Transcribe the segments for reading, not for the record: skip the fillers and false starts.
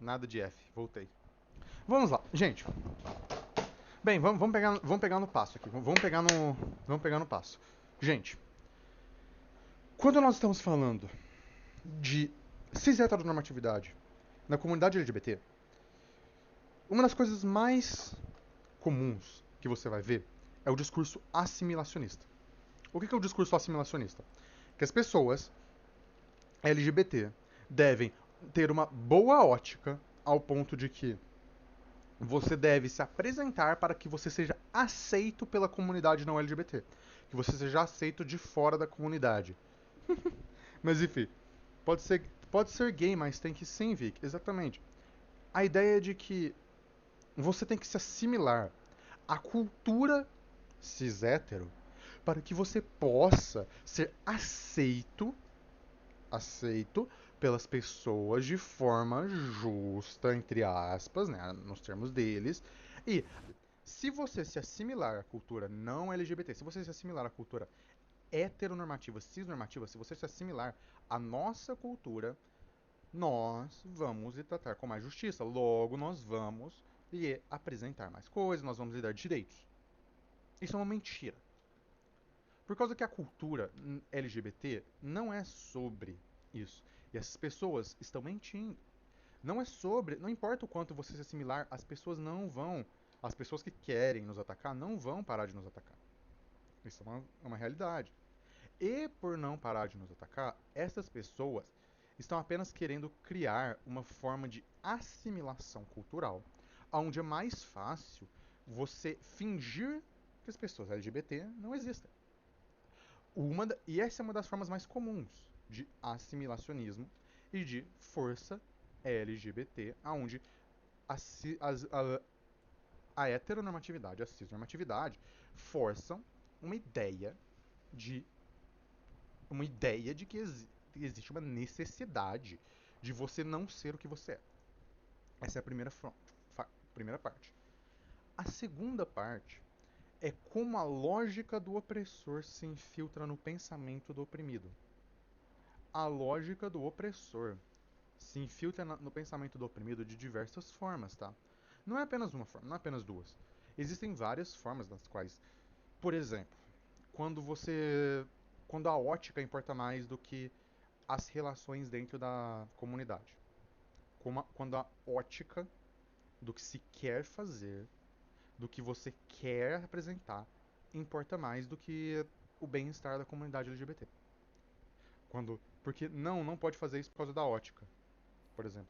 Nada de F, voltei. Vamos lá, gente. Bem, vamos pegar no passo aqui. Vamos pegar no passo. Gente, quando nós estamos falando de cis-heteronormatividade na comunidade LGBT, uma das coisas mais comuns que você vai ver é o discurso assimilacionista. O que é o discurso assimilacionista? Que as pessoas LGBT devem ter uma boa ótica ao ponto de que você deve se apresentar para que você seja aceito pela comunidade não LGBT. Que você seja aceito de fora da comunidade. Mas enfim, pode ser, pode ser gay, mas tem que sim, Vic. Exatamente. A ideia é de que você tem que se assimilar à cultura cis-hétero para que você possa ser aceito pelas pessoas de forma justa, entre aspas, né, nos termos deles. E se você se assimilar à cultura não LGBT, se você se assimilar à cultura heteronormativa, cisnormativa, se você se assimilar à nossa cultura, nós vamos lhe tratar com mais justiça. Logo, nós vamos lhe apresentar mais coisas, nós vamos lhe dar direitos. Isso é uma mentira. Por causa que a cultura LGBT não é sobre isso. E essas pessoas estão mentindo. Não é sobre. Não importa o quanto você se assimilar, as pessoas não vão. As pessoas que querem nos atacar não vão parar de nos atacar. Isso é uma realidade. E por não parar de nos atacar, essas pessoas estão apenas querendo criar uma forma de assimilação cultural, onde é mais fácil você fingir que as pessoas LGBT não existem. E essa é uma das formas mais comuns de assimilacionismo e de força LGBT, onde a, a heteronormatividade e a cisnormatividade forçam uma ideia de que existe uma necessidade de você não ser o que você é. Essa é a primeira parte. A segunda parte é como a lógica do opressor se infiltra no pensamento do oprimido. A lógica do opressor se infiltra no pensamento do oprimido de diversas formas, tá? Não é apenas uma forma, não é apenas duas. Existem várias formas das quais, por exemplo, quando você quando a ótica importa mais do que as relações dentro da comunidade. Quando a ótica do que se quer fazer, do que você quer apresentar, importa mais do que o bem-estar da comunidade LGBT. Porque não pode fazer isso por causa da ótica, por exemplo.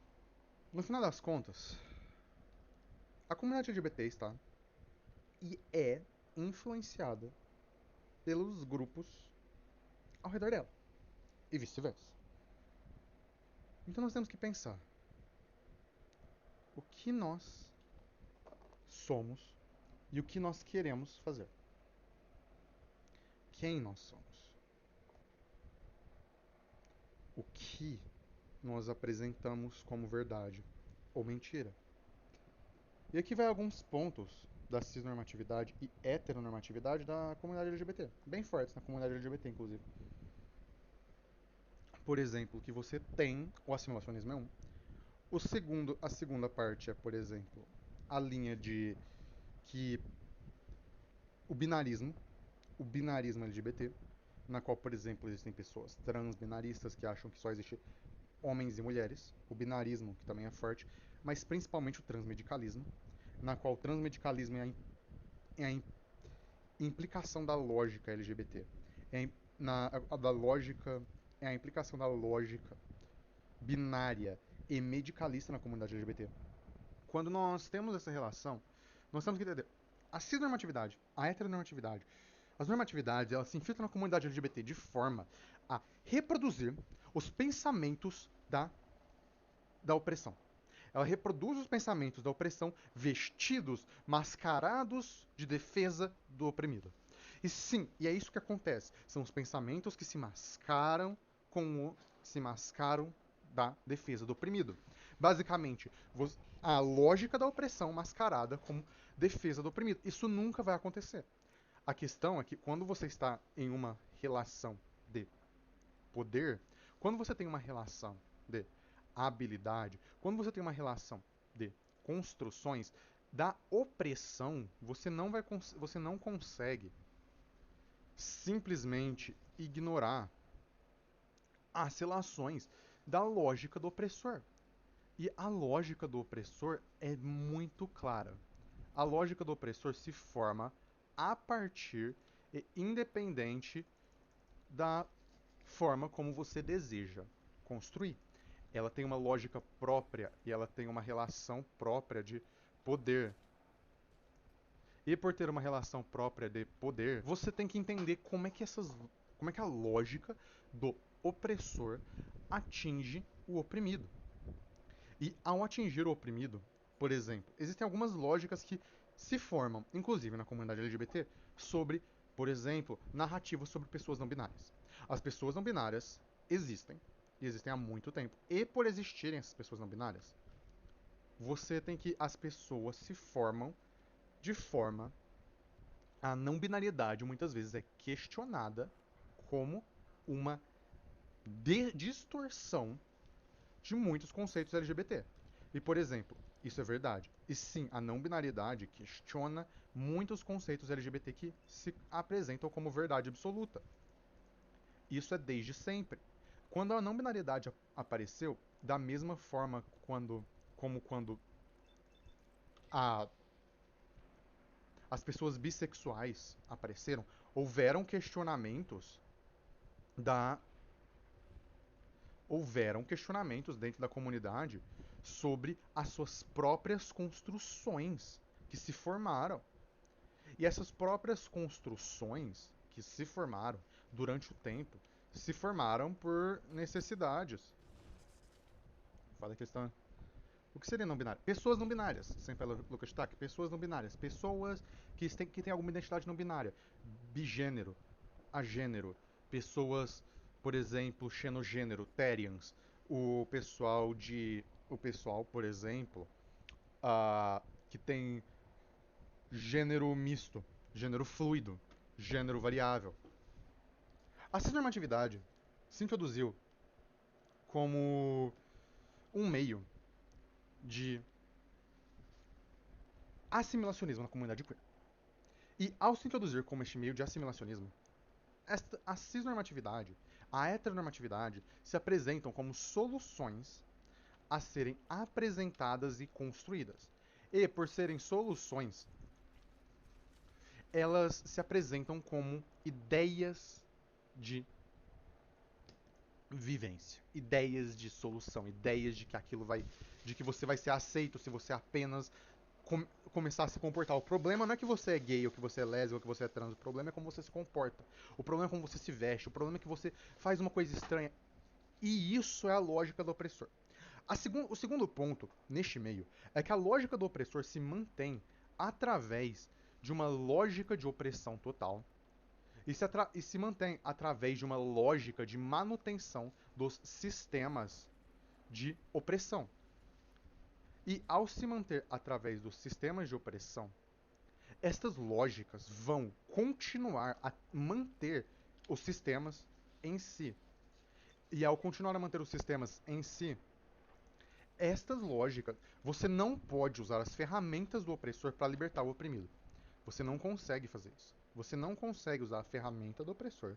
No final das contas, a comunidade LGBT está e é influenciada pelos grupos ao redor dela e vice-versa. Então nós temos que pensar o que nós somos e o que nós queremos fazer. Quem nós somos. O que nós apresentamos como verdade ou mentira. E aqui vai alguns pontos da cisnormatividade e heteronormatividade da comunidade LGBT. Bem fortes na comunidade LGBT, inclusive. Por exemplo, que você tem, o assimilacionismo é um. A segunda parte é, por exemplo, a linha de que o binarismo, o binarismo LGBT, na qual, por exemplo, existem pessoas transbinaristas que acham que só existe homens e mulheres, o binarismo, que também é forte, mas principalmente o transmedicalismo, na qual o transmedicalismo é a implicação da lógica LGBT. Da lógica, é a implicação da lógica binária e medicalista na comunidade LGBT. Quando nós temos essa relação, nós temos que entender a cisnormatividade, a heteronormatividade, as normatividades, elas se infiltram na comunidade LGBT de forma a reproduzir os pensamentos da opressão. Ela reproduz os pensamentos da opressão vestidos, mascarados de defesa do oprimido. E sim, e é isso que acontece. São os pensamentos que se mascaram da defesa do oprimido. Basicamente, a lógica da opressão mascarada como defesa do oprimido. Isso nunca vai acontecer. A questão é que quando você está em uma relação de poder, quando você tem uma relação de habilidade, quando você tem uma relação de construções da opressão, você não consegue simplesmente ignorar as relações da lógica do opressor. E a lógica do opressor é muito clara. A lógica do opressor se forma a partir e independente da forma como você deseja construir. Ela tem uma lógica própria e ela tem uma relação própria de poder. E por ter uma relação própria de poder, você tem que entender como é que a lógica do opressor atinge o oprimido. E ao atingir o oprimido, por exemplo, existem algumas lógicas que se formam, inclusive na comunidade LGBT, sobre, por exemplo, narrativas sobre pessoas não binárias. As pessoas não binárias existem, e existem há muito tempo. E por existirem essas pessoas não binárias, você tem que as pessoas se formam de forma a não binariedade muitas vezes é questionada como uma distorção de muitos conceitos LGBT. E, por exemplo, isso é verdade. E sim, a não binariedade questiona muitos conceitos LGBT que se apresentam como verdade absoluta. Isso é desde sempre. Quando a não binariedade apareceu, da mesma forma como quando a, as pessoas bissexuais apareceram, houveram questionamentos da houveram questionamentos dentro da comunidade sobre as suas próprias construções que se formaram. E essas próprias construções que se formaram durante o tempo se formaram por necessidades. Fala que estão. O que seria não binário? Pessoas não binárias, sem pela Lucas Stack, pessoas não binárias, pessoas que têm alguma identidade não binária, bigênero, agênero, pessoas, por exemplo, xenogênero, terians, o pessoal, por exemplo, que tem gênero misto, gênero fluido, gênero variável. A cisnormatividade se introduziu como um meio de assimilacionismo na comunidade queer. E ao se introduzir como este meio de assimilacionismo, a cisnormatividade, a heteronormatividade se apresentam como soluções a serem apresentadas e construídas. E por serem soluções, elas se apresentam como ideias de vivência, ideias de solução, ideias de que aquilo vai, de que você vai ser aceito se você apenas começar a se comportar. O problema não é que você é gay, ou que você é lésbica, ou que você é trans. O problema é como você se comporta. O problema é como você se veste. O problema é que você faz uma coisa estranha. E isso é a lógica do opressor. O segundo ponto, neste meio, é que a lógica do opressor se mantém através de uma lógica de opressão total e se mantém através de uma lógica de manutenção dos sistemas de opressão. E ao se manter através dos sistemas de opressão, estas lógicas vão continuar a manter os sistemas em si. E ao continuar a manter os sistemas em si, estas lógicas, você não pode usar as ferramentas do opressor para libertar o oprimido. Você não consegue fazer isso. Você não consegue usar a ferramenta do opressor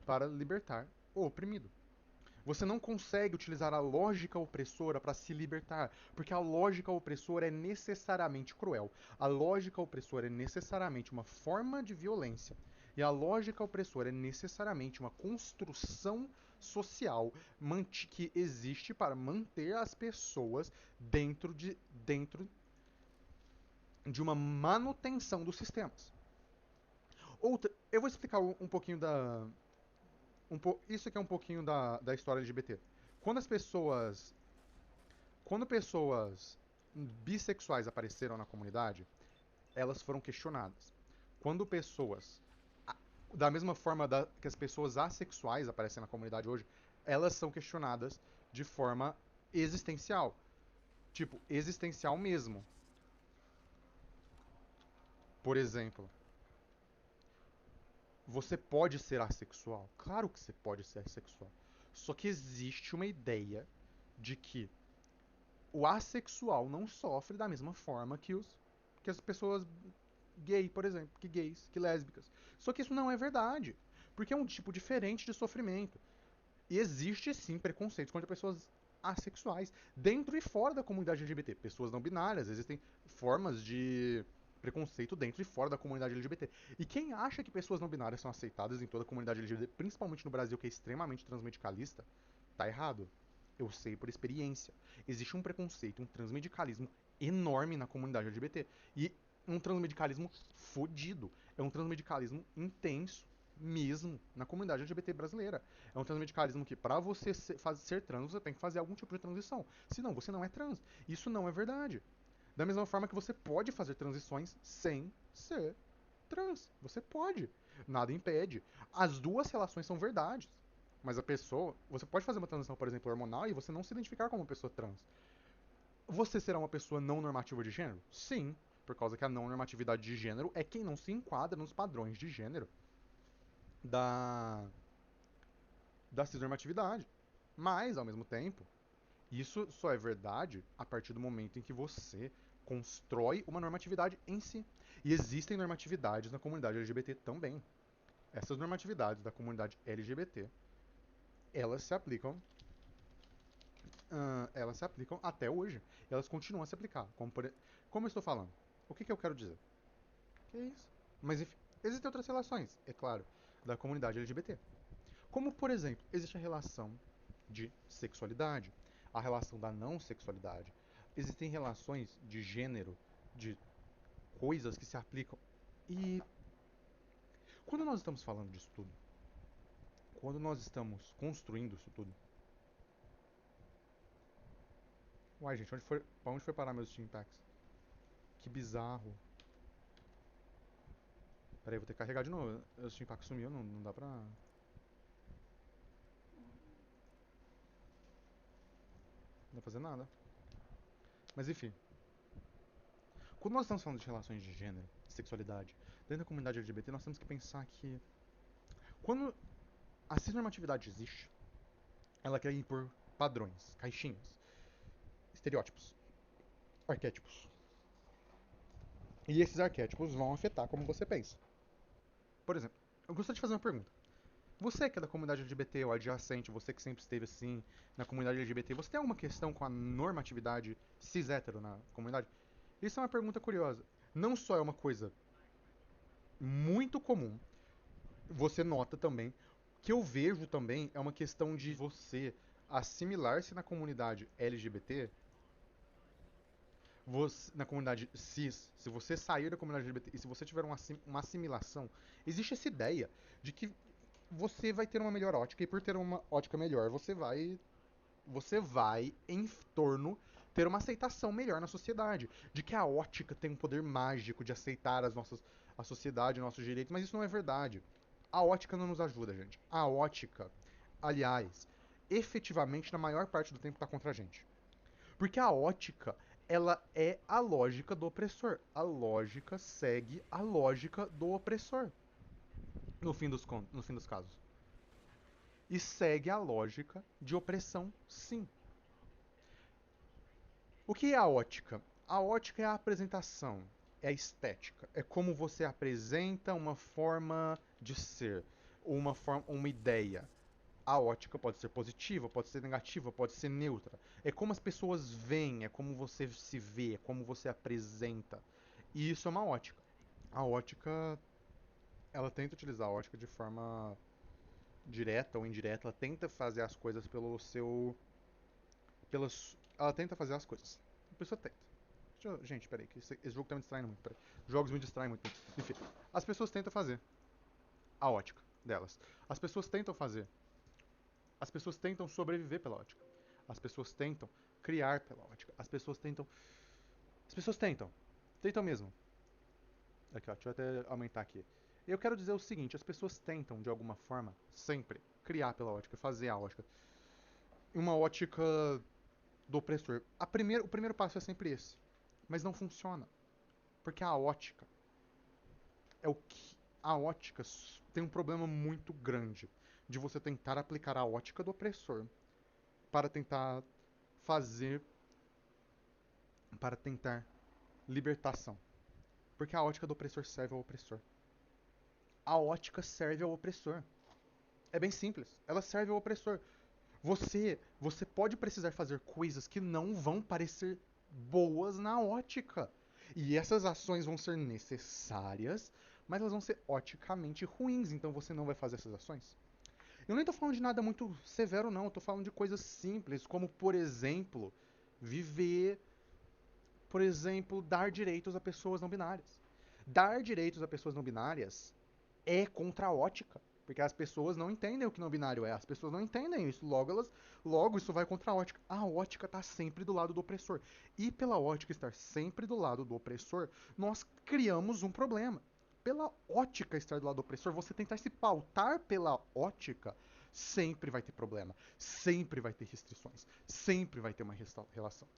para libertar o oprimido. Você não consegue utilizar a lógica opressora para se libertar, porque a lógica opressora é necessariamente cruel. A lógica opressora é necessariamente uma forma de violência. E a lógica opressora é necessariamente uma construção social que existe para manter as pessoas dentro de uma manutenção dos sistemas. Eu vou explicar um pouquinho da, isso aqui é um pouquinho da história LGBT. Quando as pessoas. Quando pessoas bissexuais apareceram na comunidade, elas foram questionadas. Quando pessoas. Da mesma forma que as pessoas assexuais aparecem na comunidade hoje, elas são questionadas de forma existencial. Tipo, existencial mesmo. Por exemplo, você pode ser assexual? Claro que você pode ser assexual. Só que existe uma ideia de que o assexual não sofre da mesma forma que as pessoas gay, por exemplo, que gays, que lésbicas. Só que isso não é verdade, porque é um tipo diferente de sofrimento. E existe sim preconceitos contra pessoas assexuais, dentro e fora da comunidade LGBT. Pessoas não binárias, existem formas de preconceito dentro e fora da comunidade LGBT. E quem acha que pessoas não binárias são aceitadas em toda a comunidade LGBT, principalmente no Brasil, que é extremamente transmedicalista, tá errado. Eu sei por experiência. Existe um preconceito, um transmedicalismo enorme na comunidade LGBT. E um transmedicalismo fodido. É um transmedicalismo intenso mesmo na comunidade LGBT brasileira. É um transmedicalismo que, pra você ser trans, você tem que fazer algum tipo de transição. Senão, você não é trans. Isso não é verdade. Da mesma forma que você pode fazer transições sem ser trans. Você pode. Nada impede. As duas relações são verdades. Mas a pessoa. Você pode fazer uma transição, por exemplo, hormonal e você não se identificar como uma pessoa trans. Você será uma pessoa não normativa de gênero? Sim. Por causa que a não normatividade de gênero é quem não se enquadra nos padrões de gênero da, da cisnormatividade. Mas, ao mesmo tempo, isso só é verdade a partir do momento em que você constrói uma normatividade em si. E existem normatividades na comunidade LGBT também. Essas normatividades da comunidade LGBT, elas se aplicam, elas se aplicam até hoje. Elas continuam a se aplicar. Como eu estou falando? O que eu quero dizer? Que é isso? Mas enfim, existem outras relações, é claro, da comunidade LGBT. Como, por exemplo, existe a relação de sexualidade, a relação da não sexualidade. Existem relações de gênero, de coisas que se aplicam. E quando nós estamos falando disso tudo, quando nós estamos construindo isso tudo. Uai, gente, onde foi parar meus Steam Packs? Que bizarro. Peraí, vou ter que carregar de novo. O Steam Pack sumiu, não dá pra. Não dá pra fazer nada. Mas enfim, quando nós estamos falando de relações de gênero, sexualidade, dentro da comunidade LGBT, nós temos que pensar que quando a cisnormatividade existe, ela quer impor padrões, caixinhas, estereótipos, arquétipos. E esses arquétipos vão afetar como você pensa. Por exemplo, eu gostaria de fazer uma pergunta. Você que é da comunidade LGBT ou adjacente, você que sempre esteve assim na comunidade LGBT, você tem alguma questão com a normatividade cis-hétero na comunidade? Isso é uma pergunta curiosa. Não só é uma coisa muito comum, você nota também, que eu vejo também é uma questão de você assimilar-se na comunidade LGBT, na comunidade cis, se você sair da comunidade LGBT e se você tiver uma assimilação, existe essa ideia de que você vai ter uma melhor ótica e por ter uma ótica melhor, você vai em torno ter uma aceitação melhor na sociedade, de que a ótica tem um poder mágico de aceitar a sociedade, nossos direitos, mas isso não é verdade. A ótica não nos ajuda, gente. A ótica, aliás, efetivamente na maior parte do tempo está contra a gente. Porque a ótica, ela é a lógica do opressor. A lógica segue a lógica do opressor, no fim dos casos. E segue a lógica de opressão, sim. O que é a ótica? A ótica é a apresentação, é a estética, é como você apresenta uma forma de ser, uma ideia. A ótica pode ser positiva, pode ser negativa, pode ser neutra. É como as pessoas veem, é como você se vê, é como você apresenta. E isso é uma ótica. A ótica, ela tenta utilizar a ótica de forma direta ou indireta, ela tenta fazer as coisas pelo seu. Ela tenta fazer as coisas. A pessoa tenta. Gente, peraí, que esse jogo tá me distraindo muito. Peraí. Jogos me distraem muito. Enfim, as pessoas tentam fazer a ótica delas. As pessoas tentam fazer. As pessoas tentam sobreviver pela ótica. As pessoas tentam criar pela ótica. As pessoas tentam. As pessoas tentam. Tentam mesmo. Aqui, ó, deixa eu até aumentar aqui. Eu quero dizer o seguinte: as pessoas tentam, de alguma forma, sempre, criar pela ótica, fazer a ótica. Uma ótica do opressor. O primeiro passo é sempre esse. Mas não funciona. Porque a ótica é o que. A ótica tem um problema muito grande de você tentar aplicar a ótica do opressor para tentar fazer para tentar libertação. Porque a ótica do opressor serve ao opressor. A ótica serve ao opressor. É bem simples. Ela serve ao opressor. Você pode precisar fazer coisas que não vão parecer boas na ótica. E essas ações vão ser necessárias, mas elas vão ser oticamente ruins, então você não vai fazer essas ações. Eu nem tô falando de nada muito severo, não. Eu tô falando de coisas simples, como, por exemplo, viver, por exemplo, dar direitos a pessoas não binárias. Dar direitos a pessoas não binárias é contra a ótica. Porque as pessoas não entendem o que não binário é. As pessoas não entendem isso. Logo isso vai contra a ótica. A ótica está sempre do lado do opressor. E pela ótica estar sempre do lado do opressor, nós criamos um problema. Pela ótica estar do lado do opressor, você tentar se pautar pela ótica, sempre vai ter problema. Sempre vai ter restrições. Sempre vai ter uma relação.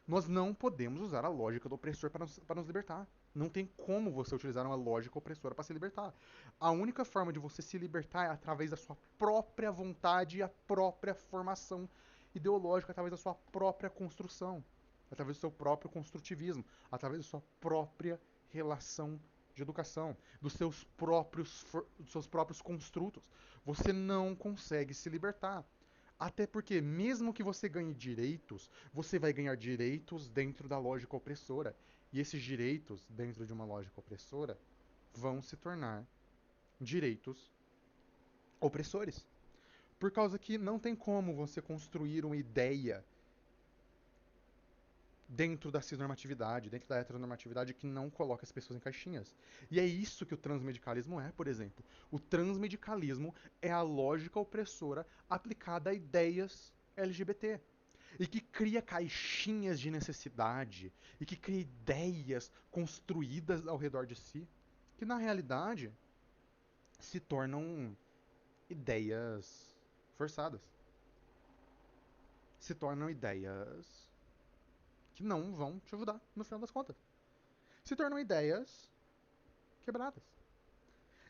Nós não podemos usar a lógica do opressor para nos libertar. Não tem como você utilizar uma lógica opressora para se libertar. A única forma de você se libertar é através da sua própria vontade e a própria formação ideológica, através da sua própria construção, através do seu próprio construtivismo, através da sua própria relação de educação, dos seus próprios construtos. Você não consegue se libertar. Até porque, mesmo que você ganhe direitos, você vai ganhar direitos dentro da lógica opressora. E esses direitos, dentro de uma lógica opressora, vão se tornar direitos opressores. Por causa que não tem como você construir uma ideia dentro da cisnormatividade, dentro da heteronormatividade, que não coloca as pessoas em caixinhas. E é isso que o transmedicalismo é, por exemplo. O transmedicalismo é a lógica opressora aplicada a ideias LGBT. E que cria caixinhas de necessidade, e que cria ideias construídas ao redor de si, que na realidade se tornam ideias forçadas. Se tornam ideias que não vão te ajudar no final das contas. Se tornam ideias quebradas.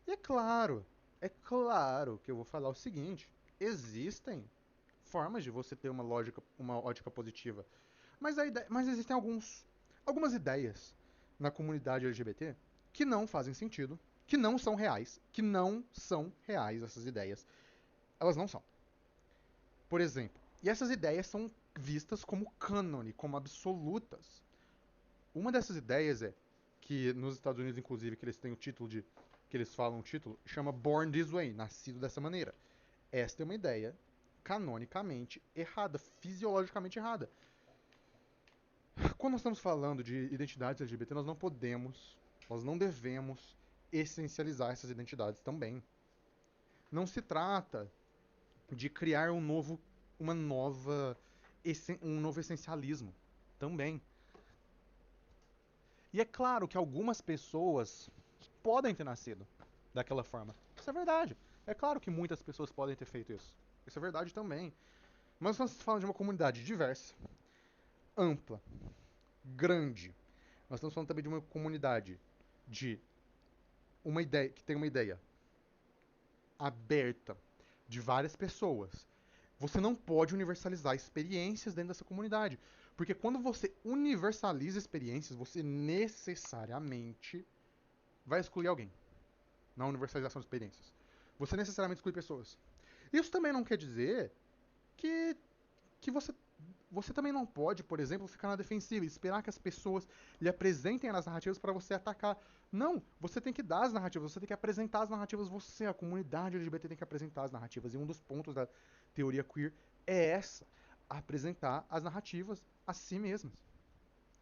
E é claro que eu vou falar o seguinte: existem formas de você ter uma ótica positiva, mas existem algumas ideias na comunidade LGBT que não fazem sentido, que não são reais essas ideias. Elas não são. Por exemplo, e essas ideias são vistas como cânone, como absolutas. Uma dessas ideias é que nos Estados Unidos, inclusive, que eles têm o título de que eles falam o título, chama Born This Way, nascido dessa maneira. Esta é uma ideia canonicamente errada, fisiologicamente errada. Quando nós estamos falando de identidades LGBT, nós não devemos essencializar essas identidades também. Não se trata de criar uma nova, um novo essencialismo também. E é claro que algumas pessoas podem ter nascido daquela forma. Isso é verdade. É claro que muitas pessoas podem ter feito isso. Isso é verdade também. Mas nós estamos falando de uma comunidade diversa, ampla, grande. Nós estamos falando também de uma comunidade de uma ideia que tem uma ideia aberta de várias pessoas. Você não pode universalizar experiências dentro dessa comunidade, porque quando você universaliza experiências, você necessariamente vai excluir alguém na universalização de experiências. Você necessariamente exclui pessoas. Isso também não quer dizer que, que você também não pode, por exemplo, ficar na defensiva e esperar que as pessoas lhe apresentem as narrativas para você atacar. Não, você tem que dar as narrativas, você tem que apresentar as narrativas, você, a comunidade LGBT tem que apresentar as narrativas. E um dos pontos da teoria queer é essa, apresentar as narrativas a si mesmas.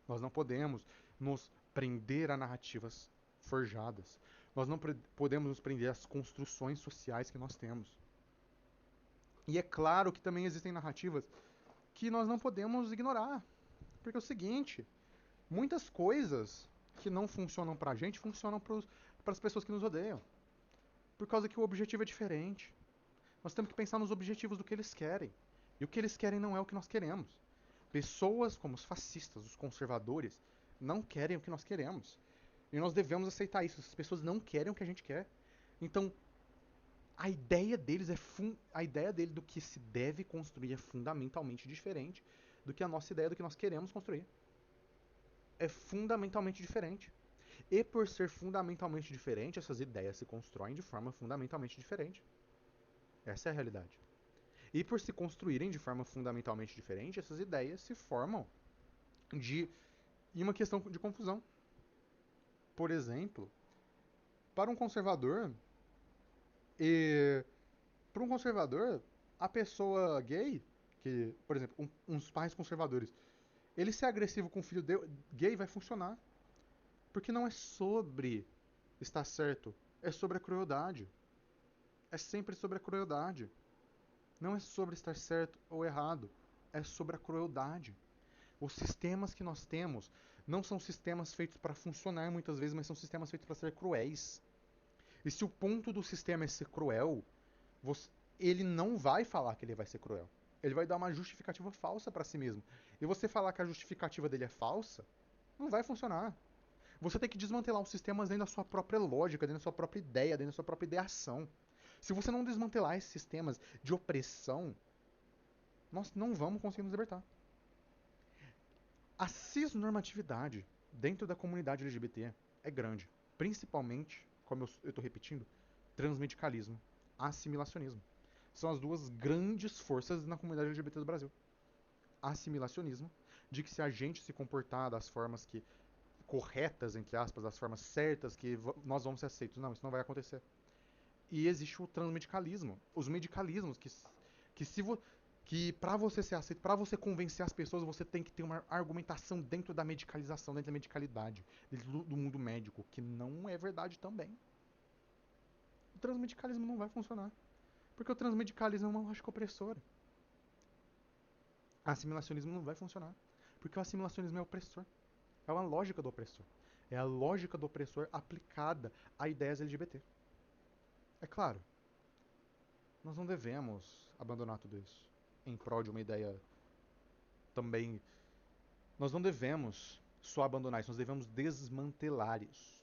Nós não podemos nos prender a narrativas forjadas. Nós não podemos nos prender às construções sociais que nós temos. E é claro que também existem narrativas que nós não podemos ignorar. Porque é o seguinte, muitas coisas que não funcionam pra gente funcionam para as pessoas que nos odeiam. Por causa que o objetivo é diferente. Nós temos que pensar nos objetivos do que eles querem. E o que eles querem não é o que nós queremos. Pessoas como os fascistas, os conservadores, não querem o que nós queremos. E nós devemos aceitar isso. Essas pessoas não querem o que a gente quer. Então, a ideia dele do que se deve construir é fundamentalmente diferente do que a nossa ideia do que nós queremos construir. É fundamentalmente diferente. E por ser fundamentalmente diferente, essas ideias se constroem de forma fundamentalmente diferente. Essa é a realidade. E por se construírem de forma fundamentalmente diferente, essas ideias se formam em uma questão de confusão. Por exemplo, para um conservador, e para um conservador, a pessoa gay, que, por exemplo, uns pais conservadores, ele ser agressivo com o filho gay vai funcionar. Porque não é sobre estar certo, é sobre a crueldade. É sempre sobre a crueldade. Não é sobre estar certo ou errado, é sobre a crueldade. Os sistemas que nós temos não são sistemas feitos para funcionar muitas vezes, mas são sistemas feitos para ser cruéis. E se o ponto do sistema é ser cruel, ele não vai falar que ele vai ser cruel. Ele vai dar uma justificativa falsa para si mesmo. E você falar que a justificativa dele é falsa, não vai funcionar. Você tem que desmantelar os sistemas dentro da sua própria lógica, dentro da sua própria ideia, dentro da sua própria ideação. Se você não desmantelar esses sistemas de opressão, nós não vamos conseguir nos libertar. A cisnormatividade dentro da comunidade LGBT é grande. Principalmente, como eu estou repetindo, transmedicalismo, assimilacionismo. São as duas grandes forças na comunidade LGBT do Brasil. Assimilacionismo, de que se a gente se comportar das formas que corretas, entre aspas, das formas certas, que nós vamos ser aceitos. Não, isso não vai acontecer. E existe o transmedicalismo, os medicalismos que se vo, que para você ser aceito, para você convencer as pessoas, você tem que ter uma argumentação dentro da medicalização, dentro da medicalidade, dentro do mundo médico, que não é verdade também. O transmedicalismo não vai funcionar, porque o transmedicalismo é uma lógica opressora. O assimilacionismo não vai funcionar, porque o assimilacionismo é opressor. É uma lógica do opressor. É a lógica do opressor aplicada a ideias LGBT. É claro, nós não devemos abandonar tudo isso em prol de uma ideia também. Nós não devemos só abandonar isso, nós devemos desmantelar isso.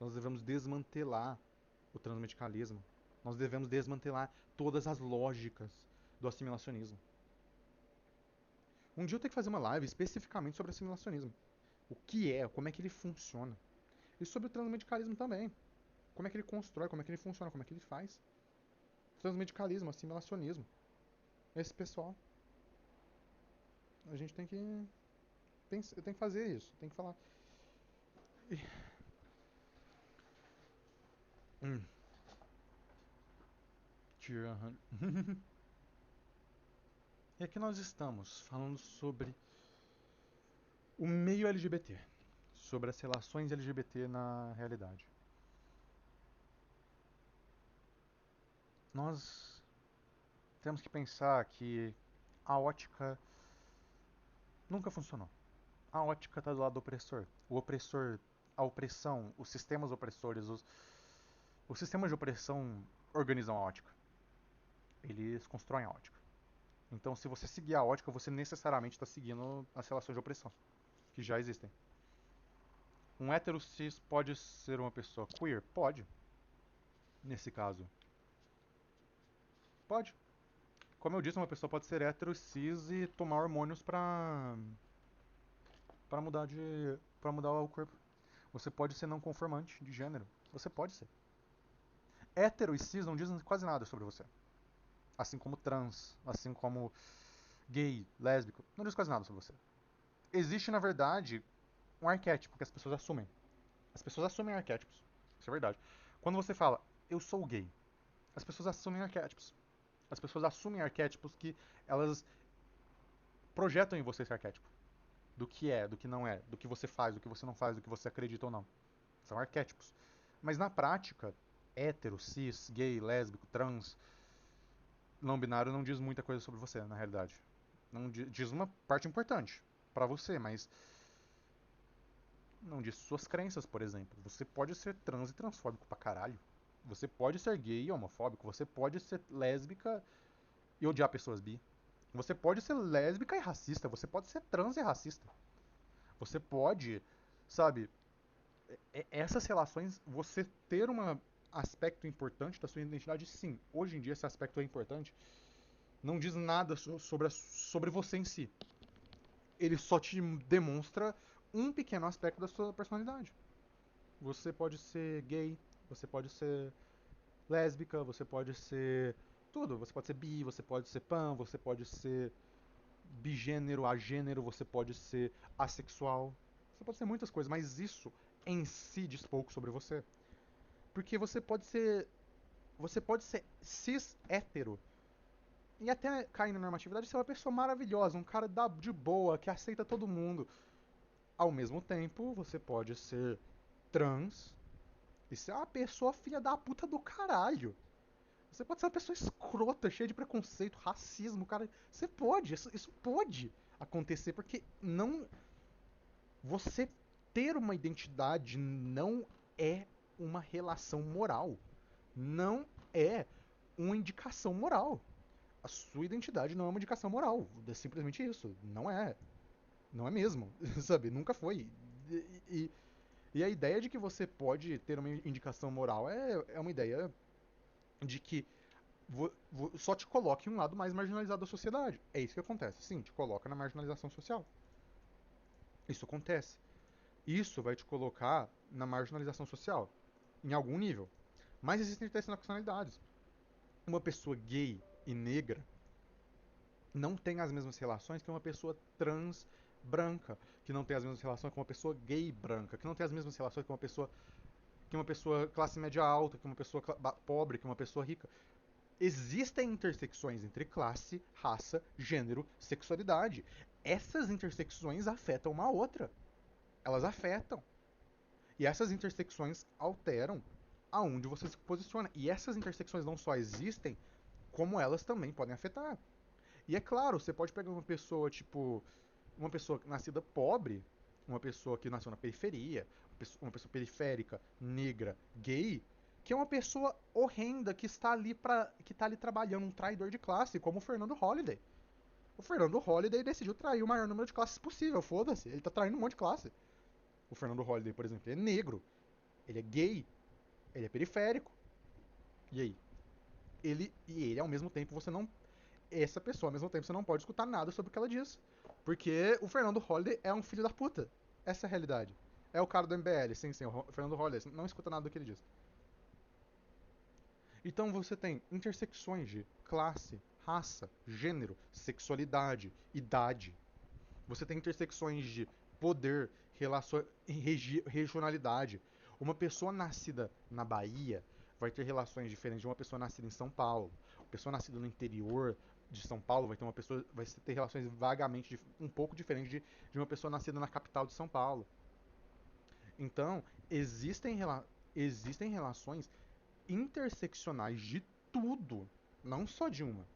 Nós devemos desmantelar o transmedicalismo. Nós devemos desmantelar todas as lógicas do assimilacionismo. Um dia eu tenho que fazer uma live especificamente sobre assimilacionismo. O que é, como é que ele funciona. E sobre o transmedicalismo também. Como é que ele constrói, como é que ele funciona, como é que ele faz. Transmedicalismo, assimilacionismo. Esse pessoal. A gente tem que tem que fazer isso, tem que falar. E, hum, e aqui nós estamos falando sobre o meio LGBT, sobre as relações LGBT na realidade. Nós temos que pensar que a ótica nunca funcionou. A ótica está do lado do opressor. O opressor, a opressão, os sistemas opressores, os sistemas de opressão organizam a ótica. Eles constroem a ótica. Então, se você seguir a ótica, você necessariamente está seguindo as relações de opressão, que já existem. Um hétero cis pode ser uma pessoa queer? Pode. Nesse caso. Pode. Como eu disse, uma pessoa pode ser hétero cis e tomar hormônios para mudar para mudar o corpo. Você pode ser não conformante de gênero. Você pode ser. Hétero e cis não dizem quase nada sobre você. Assim como trans, assim como gay, lésbico, não diz quase nada sobre você. Existe, na verdade, um arquétipo que as pessoas assumem. As pessoas assumem arquétipos. Isso é verdade. Quando você fala, eu sou gay, as pessoas assumem arquétipos. As pessoas assumem arquétipos que elas projetam em você esse arquétipo. Do que é, do que não é, do que você faz, do que você não faz, do que você acredita ou não. São arquétipos. Mas na prática, hétero, cis, gay, lésbico, trans, não binário não diz muita coisa sobre você, na realidade. Não diz uma parte importante para você, mas não diz suas crenças, por exemplo. Você pode ser trans e transfóbico pra caralho. Você pode ser gay e homofóbico. Você pode ser lésbica e odiar pessoas bi. Você pode ser lésbica e racista. Você pode ser trans e racista. Você pode, sabe, essas relações, você ter um aspecto importante da sua identidade, sim. Hoje em dia esse aspecto é importante. Não diz nada sobre você em si. ele só te demonstra um pequeno aspecto da sua personalidade. Você pode ser gay, você pode ser lésbica, você pode ser tudo. Você pode ser bi, você pode ser pan, você pode ser bigênero, agênero, você pode ser assexual. Você pode ser muitas coisas, mas isso em si diz pouco sobre você. Porque você pode ser cis hétero e até cair na normatividade ser uma pessoa maravilhosa, um cara de boa, que aceita todo mundo. Ao mesmo tempo, você pode ser trans e ser uma pessoa filha da puta do caralho. Você pode ser uma pessoa escrota, cheia de preconceito, racismo, cara. Você pode, isso pode acontecer, porque não. Você ter uma identidade não é uma relação moral. Não é uma indicação moral. A sua identidade não é uma indicação moral. É simplesmente isso. Não é. Não é mesmo. Sabe? Nunca foi. E, e a ideia de que você pode ter uma indicação moral é uma ideia de que só te coloca em um lado mais marginalizado da sociedade. É isso que acontece. Sim, te coloca na marginalização social. Isso acontece. Isso vai te colocar na marginalização social, em algum nível. Mas existem interseccionalidades. Uma pessoa gay e negra não tem as mesmas relações que uma pessoa trans branca, que não tem as mesmas relações que uma pessoa gay branca, que não tem as mesmas relações que uma pessoa classe média alta, que uma pessoa pobre, que uma pessoa rica. Existem intersecções entre classe, raça, gênero, sexualidade. Essas intersecções afetam uma outra. Elas afetam. E essas intersecções alteram aonde você se posiciona. E essas intersecções não só existem, como elas também podem afetar. E é claro, você pode pegar uma pessoa, tipo, uma pessoa nascida pobre, uma pessoa que nasceu na periferia, uma pessoa periférica, negra, gay, que é uma pessoa horrenda que está ali que está ali trabalhando, um traidor de classe, como o Fernando Holliday. O Fernando Holliday decidiu trair o maior número de classes possível, foda-se, ele tá traindo um monte de classe. O Fernando Holliday, por exemplo, ele é negro, ele é gay, ele é periférico. E aí? Ele ao mesmo tempo você não essa pessoa ao mesmo tempo você não pode escutar nada sobre o que ela diz. Porque o Fernando Holliday é um filho da puta. Essa é a realidade. É o cara do MBL, sim, sim, o Fernando Holliday. Não escuta nada do que ele diz. Então você tem intersecções de classe, raça, gênero, sexualidade, idade. Você tem intersecções de poder, regionalidade. Uma pessoa nascida na Bahia vai ter relações diferentes de uma pessoa nascida em São Paulo. Uma pessoa nascida no interior de São Paulo vai ter relações vagamente um pouco diferentes de uma pessoa nascida na capital de São Paulo. Então, existem relações interseccionais de tudo, não só de uma.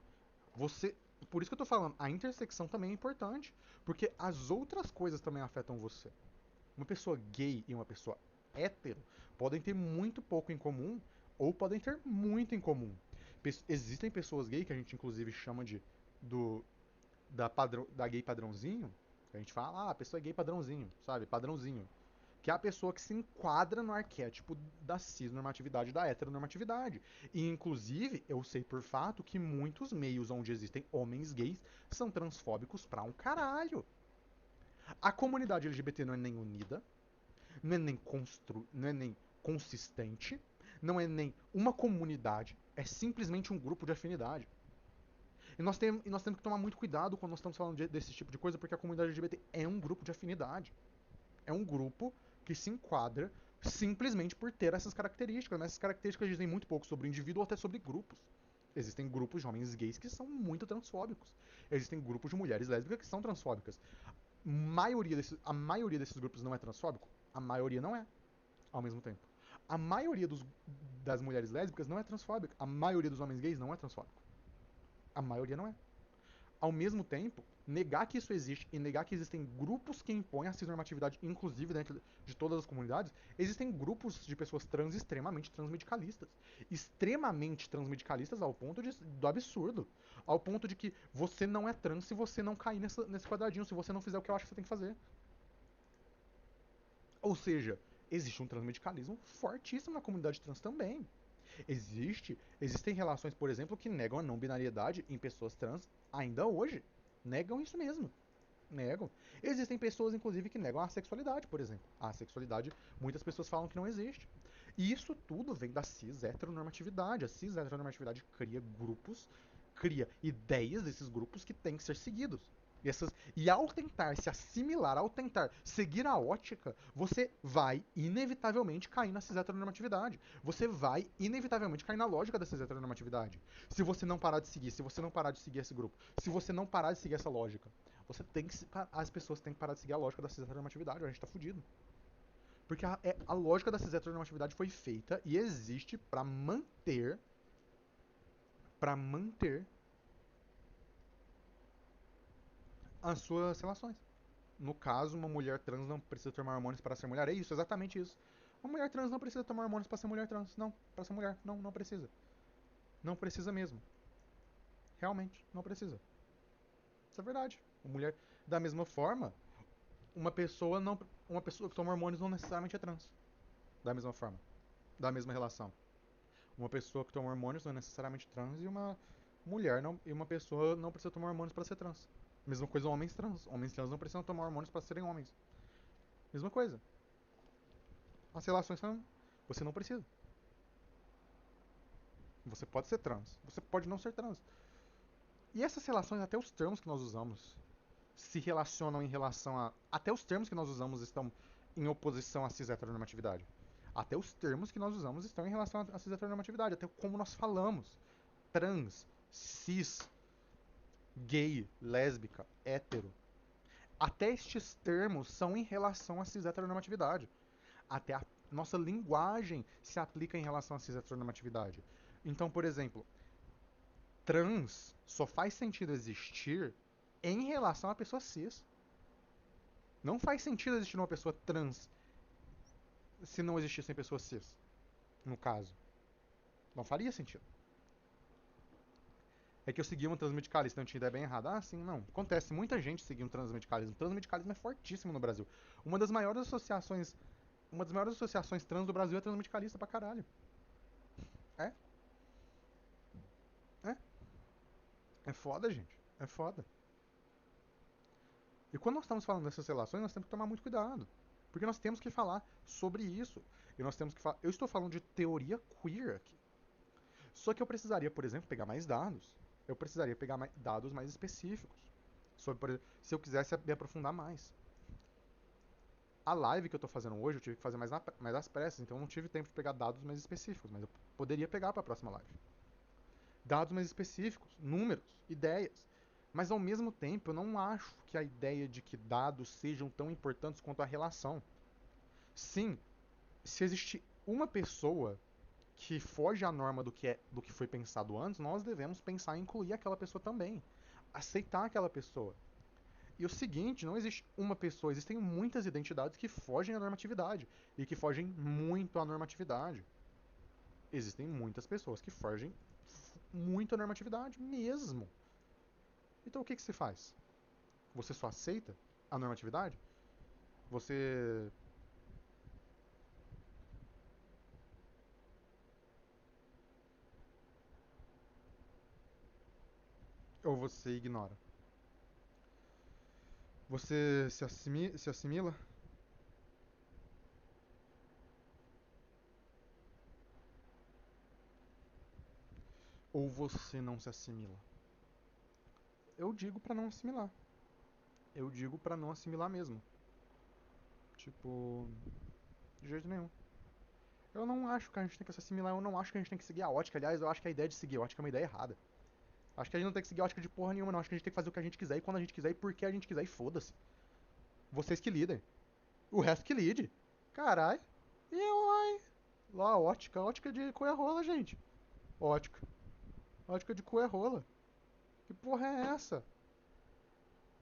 Você, por isso que eu tô falando, a intersecção também é importante, porque as outras coisas também afetam você. Uma pessoa gay e uma pessoa hétero podem ter muito pouco em comum ou podem ter muito em comum. Existem pessoas gay que a gente inclusive chama de do da gay padrãozinho, que a gente fala, ah, a pessoa é gay padrãozinho, sabe? Padrãozinho. Que é a pessoa que se enquadra no arquétipo da cisnormatividade e da heteronormatividade. E, inclusive, eu sei por fato que muitos meios onde existem homens gays são transfóbicos pra um caralho. A comunidade LGBT não é nem unida, não é nem consistente, não é nem uma comunidade, é simplesmente um grupo de afinidade. E nós temos que tomar muito cuidado quando nós estamos falando desse tipo de coisa, porque a comunidade LGBT é um grupo de afinidade. É um grupo que se enquadra simplesmente por ter essas características. Mas essas características dizem muito pouco sobre o indivíduo ou até sobre grupos. Existem grupos de homens gays que são muito transfóbicos. Existem grupos de mulheres lésbicas que são transfóbicas. A maioria desses grupos não é transfóbico? A maioria não é, ao mesmo tempo. A maioria das mulheres lésbicas não é transfóbica. A maioria dos homens gays não é transfóbico. A maioria não é. Ao mesmo tempo, negar que isso existe e negar que existem grupos que impõem a cisnormatividade, inclusive dentro de todas as comunidades, existem grupos de pessoas trans extremamente transmedicalistas. Extremamente transmedicalistas ao ponto do absurdo. Ao ponto de que você não é trans se você não cair nesse quadradinho, se você não fizer o que eu acho que você tem que fazer. Ou seja, existe um transmedicalismo fortíssimo na comunidade trans também. Existem relações, por exemplo, que negam a não binariedade em pessoas trans ainda hoje. Negam isso mesmo. Negam. Existem pessoas, inclusive, que negam a sexualidade, por exemplo. A sexualidade, muitas pessoas falam que não existe. E isso tudo vem da cis-heteronormatividade. A cis-heteronormatividade cria grupos, cria ideias desses grupos que têm que ser seguidos. E ao tentar se assimilar, ao tentar seguir a ótica, você vai inevitavelmente cair na cis-heteronormatividade. Você vai inevitavelmente cair na lógica da cis-heteronormatividade. Se você não parar de seguir, se você não parar de seguir esse grupo, se você não parar de seguir essa lógica, você tem que as pessoas têm que parar de seguir a lógica da cis-heteronormatividade, ou a gente tá fudido. Porque a lógica da cis-heteronormatividade foi feita e existe para manter as suas relações. No caso, uma mulher trans não precisa tomar hormônios para ser mulher. É isso, exatamente isso. Uma mulher trans não precisa tomar hormônios para ser mulher trans. Não, para ser mulher. Não, não precisa. Não precisa mesmo. Realmente, não precisa. Isso é verdade. Uma mulher, da mesma forma, uma pessoa que toma hormônios não necessariamente é trans. Da mesma forma. Da mesma relação. Uma pessoa que toma hormônios não é necessariamente trans e uma mulher não, e uma pessoa não precisa tomar hormônios para ser trans. Mesma coisa homens trans. Homens trans não precisam tomar hormônios para serem homens. Mesma coisa. As relações são. Você não precisa. Você pode ser trans. Você pode não ser trans. E essas relações, até os termos que nós usamos, se relacionam em relação a. Até os termos que nós usamos estão em oposição à cis-heteronormatividade. Até os termos que nós usamos estão em relação à cis-heteronormatividade. Até como nós falamos. Trans, cis, gay, lésbica, hétero. Até estes termos são em relação à cis-heteronormatividade. Até a nossa linguagem se aplica em relação à cis-heteronormatividade. Então, por exemplo, trans só faz sentido existir em relação à pessoa cis. Não faz sentido existir uma pessoa trans se não existissem pessoas cis, no caso. Não faria sentido. É que eu segui um transmedicalista, então eu tinha ideia bem errada. Ah, sim, não. Acontece, muita gente seguiu um transmedicalismo. O transmedicalismo é fortíssimo no Brasil. Uma das maiores associações. Uma das maiores associações trans do Brasil é transmedicalista pra caralho. É, é. É foda, gente. É foda. E quando nós estamos falando dessas relações, nós temos que tomar muito cuidado. Porque nós temos que falar sobre isso. E nós temos que falar. Eu estou falando de teoria queer aqui. Só que eu precisaria, por exemplo, pegar mais dados. Eu precisaria pegar dados mais específicos. Sobre, por exemplo, se eu quisesse me aprofundar mais. A live que eu estou fazendo hoje, eu tive que fazer mais às pressas, então eu não tive tempo de pegar dados mais específicos, mas eu poderia pegar para a próxima live. Dados mais específicos, números, ideias. Mas ao mesmo tempo, eu não acho que a ideia de que dados sejam tão importantes quanto a relação. Sim, se existe uma pessoa que foge à norma do que foi pensado antes, nós devemos pensar em incluir aquela pessoa também. Aceitar aquela pessoa. E o seguinte, não existe uma pessoa, existem muitas identidades que fogem à normatividade e que fogem muito à normatividade. Existem muitas pessoas que fogem muito à normatividade mesmo. Então o que se faz? Você só aceita a normatividade? Você. Ou você ignora? Você se assimila? Ou você não se assimila? Eu digo pra não assimilar. Eu digo pra não assimilar mesmo. Tipo, de jeito nenhum. Eu não acho que a gente tem que se assimilar, eu não acho que a gente tem que seguir a ótica. Aliás, eu acho que a ideia de seguir a ótica é uma ideia errada. Acho que a gente não tem que seguir a ótica de porra nenhuma, não. Acho que a gente tem que fazer o que a gente quiser e quando a gente quiser e por que a gente quiser e foda-se. Vocês que lidem. O resto que lide. Carai. E eu, ai. Lá, ótica. Ótica de cu é rola, gente. Ótica. Ótica de cu é rola. Que porra é essa?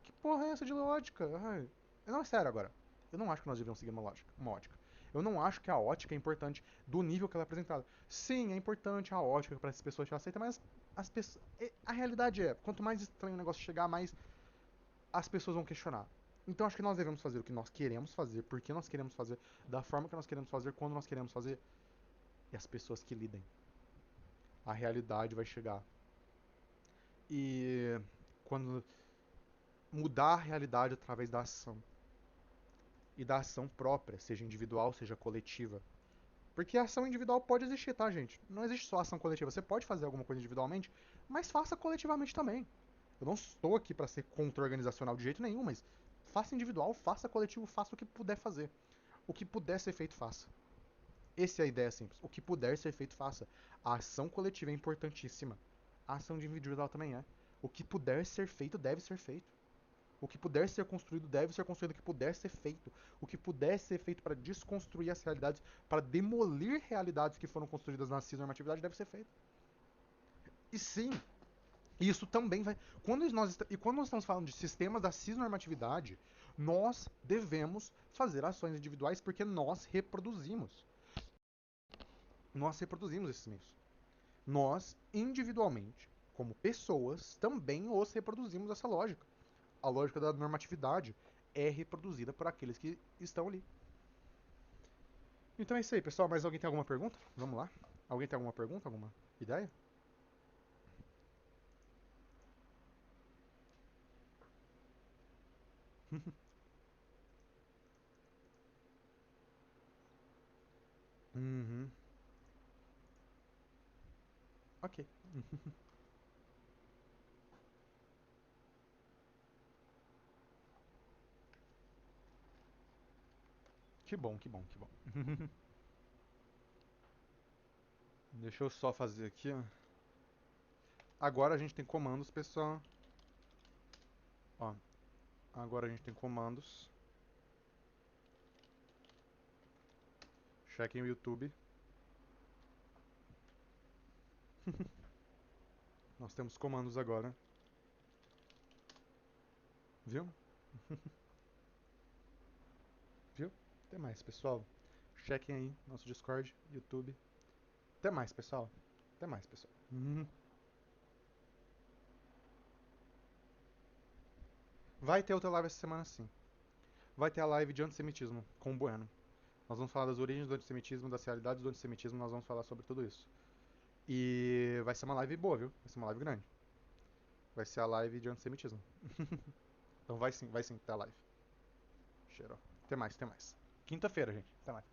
Que porra é essa de lógica? Ai. Não, é sério agora. Eu não acho que nós devíamos seguir uma lógica, uma ótica. Eu não acho que a ótica é importante do nível que ela é apresentada. Sim, é importante a ótica para as pessoas que aceitam, mas as pessoas, a realidade é, quanto mais estranho o negócio chegar, mais as pessoas vão questionar. Então acho que nós devemos fazer o que nós queremos fazer, porque nós queremos fazer, da forma que nós queremos fazer, quando nós queremos fazer, e as pessoas que lidem. A realidade vai chegar. E quando mudar a realidade através da ação. E da ação própria, seja individual, seja coletiva. Porque a ação individual pode existir, tá, gente? Não existe só ação coletiva. Você pode fazer alguma coisa individualmente, mas faça coletivamente também. Eu não estou aqui para ser contra-organizacional de jeito nenhum, mas faça individual, faça coletivo, faça o que puder fazer. O que puder ser feito, faça. Essa é a ideia simples. O que puder ser feito, faça. A ação coletiva é importantíssima. A ação individual também é. O que puder ser feito, deve ser feito. O que puder ser construído, deve ser construído. O que puder ser feito. O que puder ser feito para desconstruir as realidades, para demolir realidades que foram construídas na cisnormatividade, deve ser feito. E sim, isso também vai. Quando nós estamos falando de sistemas da cisnormatividade, nós devemos fazer ações individuais porque nós reproduzimos. Nós reproduzimos esses meios. Nós, individualmente, como pessoas, também os reproduzimos essa lógica. A lógica da normatividade é reproduzida por aqueles que estão ali. Então é isso aí, pessoal. Mais alguém tem alguma pergunta? Vamos lá. Alguém tem alguma pergunta? Alguma ideia? Uhum. Ok. Que bom, que bom, que bom. Deixa eu só fazer aqui, ó. Agora a gente tem comandos, pessoal. Ó, agora a gente tem comandos. Chequem o YouTube. Nós temos comandos agora. Viu? Viu? Até mais, pessoal. Chequem aí nosso Discord, YouTube. Até mais, pessoal. Até mais, pessoal. Vai ter outra live essa semana sim. Vai ter a live de antissemitismo com o Bueno. Nós vamos falar das origens do antissemitismo, das realidades do antissemitismo, nós vamos falar sobre tudo isso. E vai ser uma live boa, viu? Vai ser uma live grande. Vai ser a live de antissemitismo. Então vai sim ter a live. Cheiro. Até mais, até mais. Quinta-feira, gente. Até mais.